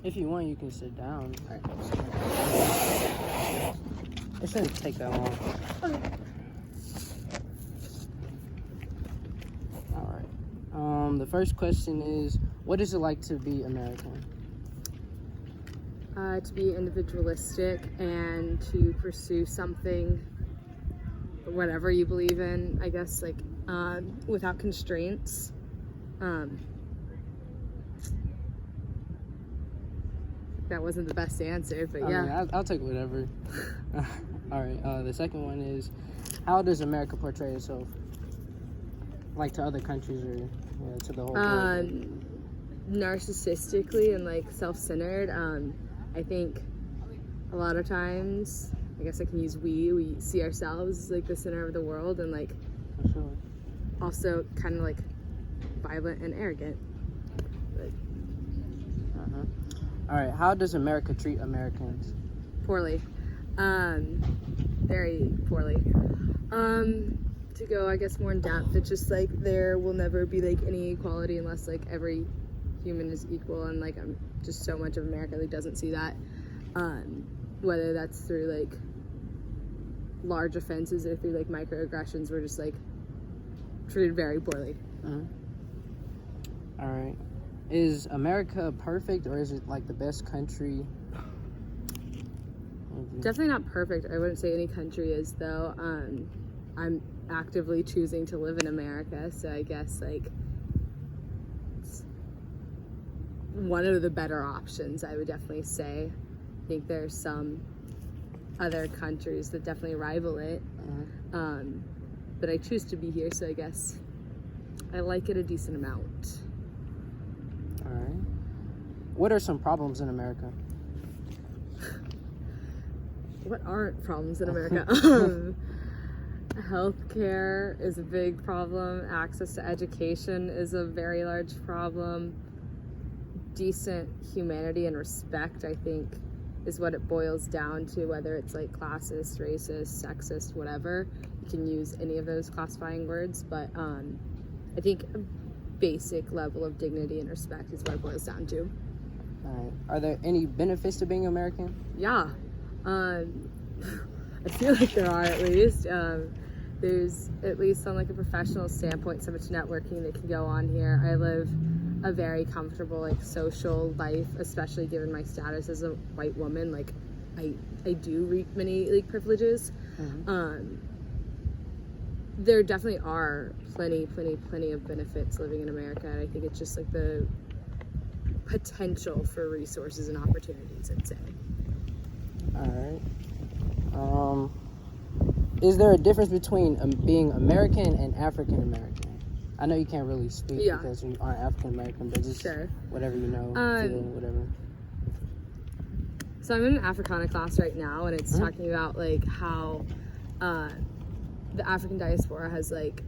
If you want, you can sit down. It shouldn't take that long. Okay. All right. The first question is, what is it like to be American? To be individualistic and to pursue something, whatever you believe in, I guess, like, without constraints. That wasn't the best answer, but yeah. I mean, I'll take whatever. All right. The second one is, how does America portray itself, like to other countries or to the whole world? Narcissistically and like self-centered. I think a lot of times, I guess I can use we see ourselves as like the center of the world, and like For sure. also kind of like violent and arrogant. But All right. How does America treat Americans? poorly. Very poorly. To go, I guess, more in depth, it's just like there will never be like any equality unless like every human is equal, and like I'm just so much of America that doesn't see that. Whether that's through like large offenses or through like microaggressions, we're just like treated very poorly. All right. Is America perfect, or is it like the best country? Definitely not perfect. I wouldn't say any country is, though. I'm actively choosing to live in America, so I guess like it's one of the better options, I would definitely say. I think there's some other countries that definitely rival it, but I choose to be here, so I guess I like it a decent amount. All right. What are some problems in America? What aren't problems in America? Healthcare is a big problem. Access to education is a very large problem. Decent humanity and respect, I think, is what it boils down to, whether it's like classist, racist, sexist, whatever. You can use any of those classifying words, but I think a basic level of dignity and respect is what it boils down to. All right. Are there any benefits to being American? Yeah. I feel like there are, at least. There's, at least on like a professional standpoint, so much networking that can go on here. I live a very comfortable like social life, especially given my status as a white woman. Like I do reap many like privileges. There definitely are plenty of benefits living in America, and I think it's just like the potential for resources and opportunities, I'd say. All right. Is there a difference between being American and African American? I know you can't really speak because you aren't African American, but just whatever you know, feel, whatever. So I'm in an Africana class right now, and it's talking about like how the African diaspora has like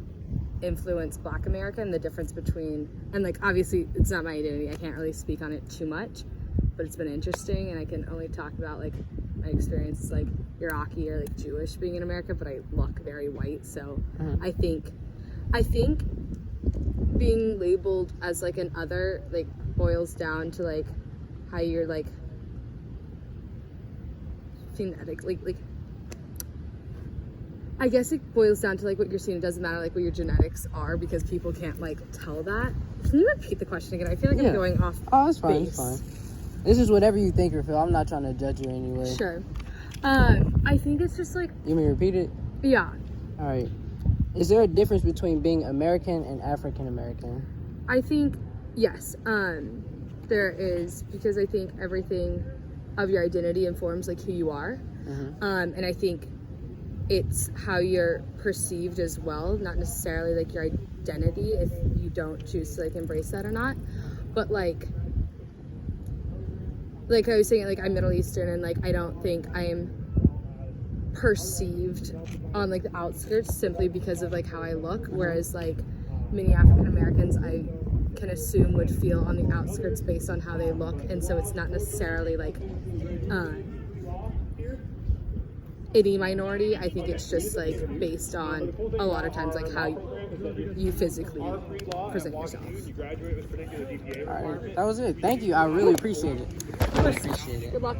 influenced Black America, and the difference between, and like obviously it's not my identity, I can't really speak on it too much, but it's been interesting, and I can only talk about like my experience as like Iraqi or like Jewish being in America, but I look very white, so I think being labeled as like an other like boils down to like how you're like genetic, like I guess it boils down to like what you're seeing. It doesn't matter like what your genetics are, because people can't like tell that. Can you repeat the question again? I feel like I'm going off. Oh, it's fine. It's fine. This is whatever you think or feel. I'm not trying to judge you anyway. Sure. I think it's just like. You mean repeat it? Yeah. All right. Is there a difference between being American and African American? I think yes. There is, because I think everything of your identity informs like who you are, and I think it's how you're perceived as well, not necessarily like your identity if you don't choose to like embrace that or not, but like I was saying, like I'm Middle Eastern, and like I don't think I am perceived on like the outskirts simply because of like how I look, whereas like many African Americans I can assume would feel on the outskirts based on how they look, and so it's not necessarily like any minority. I think it's just like based on a lot of times like how you physically present yourself. All right, that was it. Thank you. I really appreciate it. Really appreciate it. Good luck.